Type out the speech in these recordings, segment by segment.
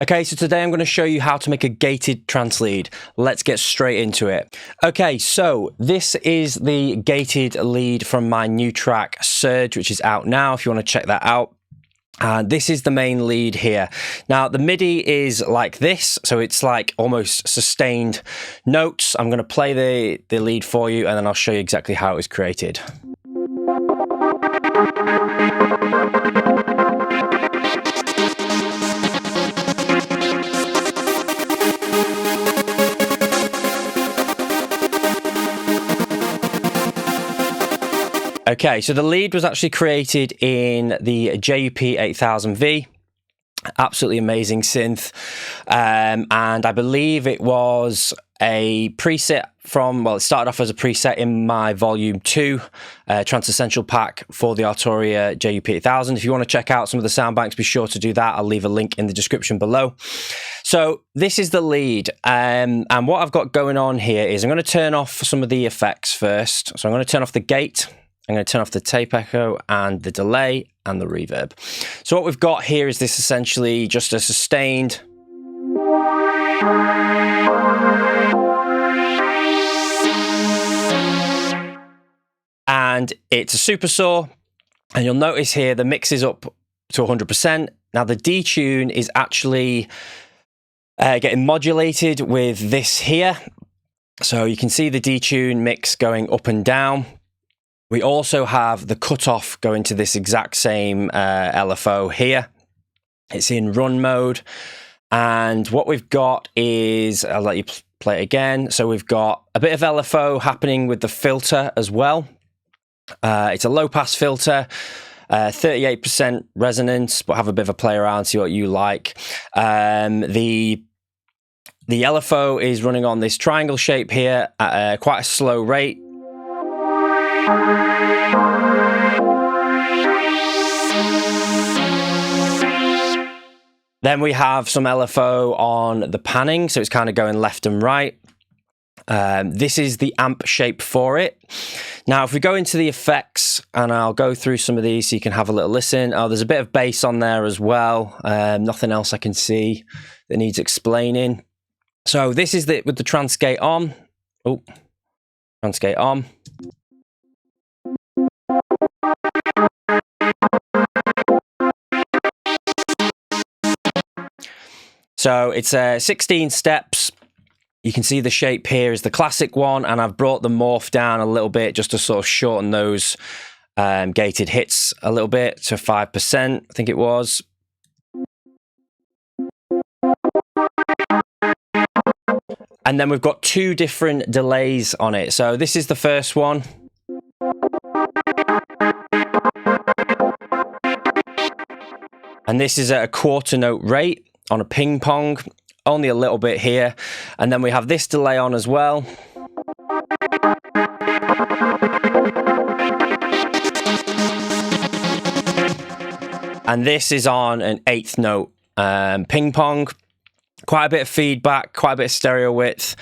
Okay, so today I'm going to show you how to make a gated trance lead. Let's get straight into it. Okay, so this is the gated lead from my new track, Surge, which is out now if you want to check that out. And this is the main lead here. Now, the MIDI is like this, so it's like almost sustained notes. I'm going to play the lead for you, and then I'll show you exactly how it was created. Okay, so the lead was actually created in the JUP 8000V. Absolutely amazing synth. And I believe it was a preset from, well, it started off as a preset in my Volume 2 Trance Essential pack for the Arturia JUP 8000. If you want to check out some of the sound banks, be sure to do that. I'll leave a link in the description below. So this is the lead. And what I've got going on here is I'm going to turn off some of the effects first. So I'm going to turn off the gate. I'm going to turn off the tape echo and the delay and the reverb. So what we've got here is this essentially just a sustained. And it's a super saw. And you'll notice here the mix is up to 100%. Now the detune is actually getting modulated with this here. So you can see the detune mix going up and down. We also have the cutoff going to this exact same LFO here. It's in run mode. And what we've got is, I'll let you play it again. So we've got a bit of LFO happening with the filter as well. It's a low pass filter, 38% resonance, but have a bit of a play around, see what you like. The LFO is running on this triangle shape here at quite a slow rate. Then we have some LFO on the panning, so it's kind of going left and right. This is the amp shape for it. Now, if we go into the effects, and I'll go through some of these so you can have a little listen. Oh, there's a bit of bass on there as well. Nothing else I can see that needs explaining. So this is with the trance gate on. Oh, trance gate on. So it's 16 steps. You can see the shape here is the classic one, and I've brought the morph down a little bit just to sort of shorten those gated hits a little bit to 5%, I think it was. And then we've got two different delays on it. So this is the first one. And this is at a quarter note rate on a ping pong, only a little bit here. And then we have this delay on as well. And this is on an 8th note ping pong. Quite a bit of feedback, quite a bit of stereo width.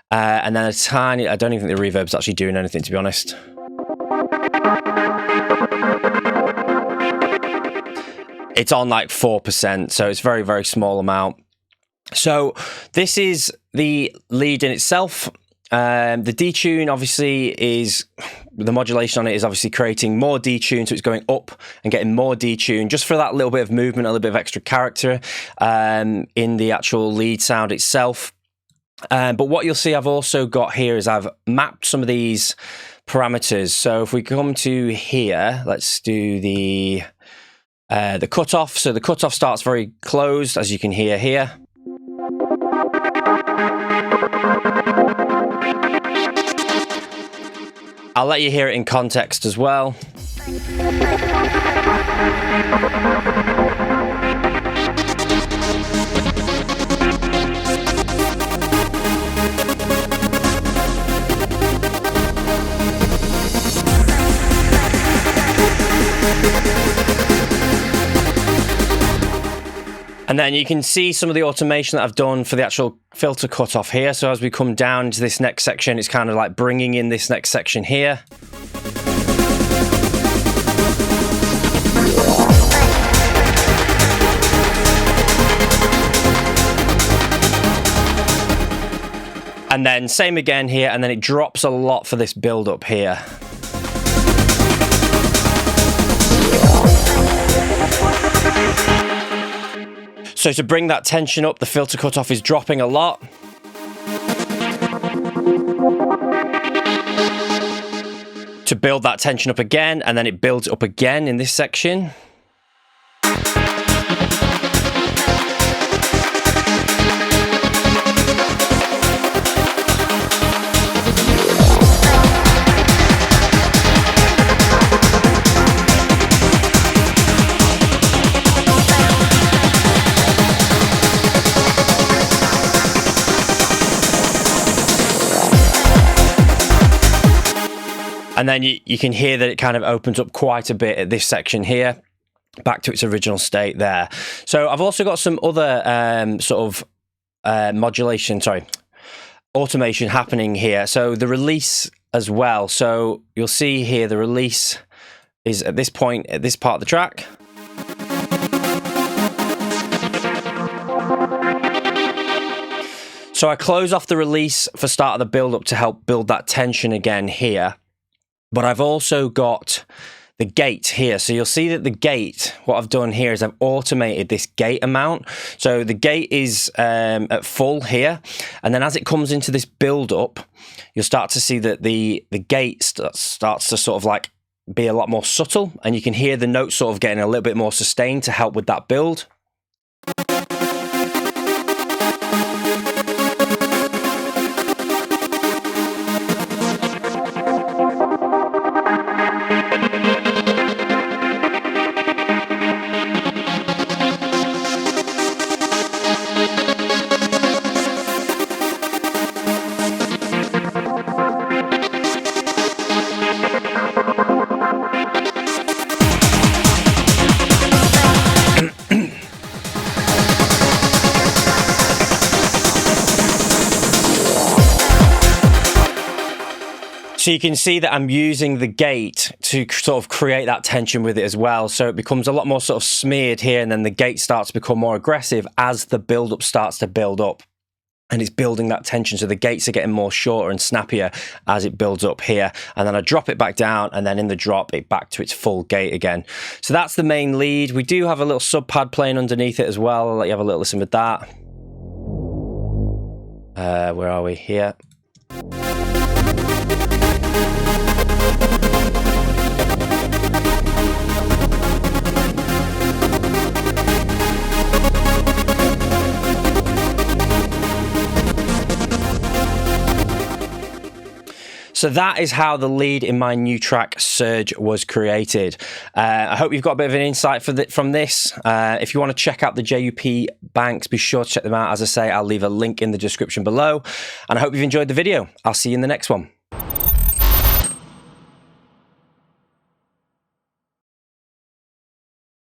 And then a tiny, I don't even think the reverb's actually doing anything, to be honest. It's on like 4%, so it's very, very small amount. So this is the lead in itself. The detune obviously is, the modulation on it is obviously creating more detune, so it's going up and getting more detune just for that little bit of movement, a little bit of extra character in the actual lead sound itself. But what you'll see I've also got here is I've mapped some of these parameters. So if we come to here, let's do the cutoff. So the cutoff starts very closed, as you can hear here. I'll let you hear it in context as well. And then you can see some of the automation that I've done for the actual filter cutoff here. So as we come down into this next section, it's kind of like bringing in this next section here. And then same again here, and then it drops a lot for this build up here. So to bring that tension up, the filter cutoff is dropping a lot. To build that tension up again, and then it builds up again in this section. And then you can hear that it kind of opens up quite a bit at this section here, back to its original state there. So I've also got some other automation happening here. So the release as well. So you'll see here the release is at this point, at this part of the track. So I close off the release for start of the build up to help build that tension again here. But I've also got the gate here. So you'll see that the gate, what I've done here is I've automated this gate amount. So the gate is at full here. And then as it comes into this build up, you'll start to see that the gate starts to sort of like be a lot more subtle. And you can hear the notes sort of getting a little bit more sustained to help with that build. So you can see that I'm using the gate to sort of create that tension with it as well. So it becomes a lot more sort of smeared here, and then the gate starts to become more aggressive as the build-up starts to build up. And it's building that tension, so the gates are getting more shorter and snappier as it builds up here. And then I drop it back down, and then in the drop, it back to its full gate again. So that's the main lead. We do have a little subpad playing underneath it as well. I'll let you have a little listen with that. Where are we? Here. So that is how the lead in my new track Surge was created. I hope you've got a bit of an insight from this. If you want to check out the JUP banks, be sure to check them out. As I say, I'll leave a link in the description below. And I hope you've enjoyed the video. I'll see you in the next one.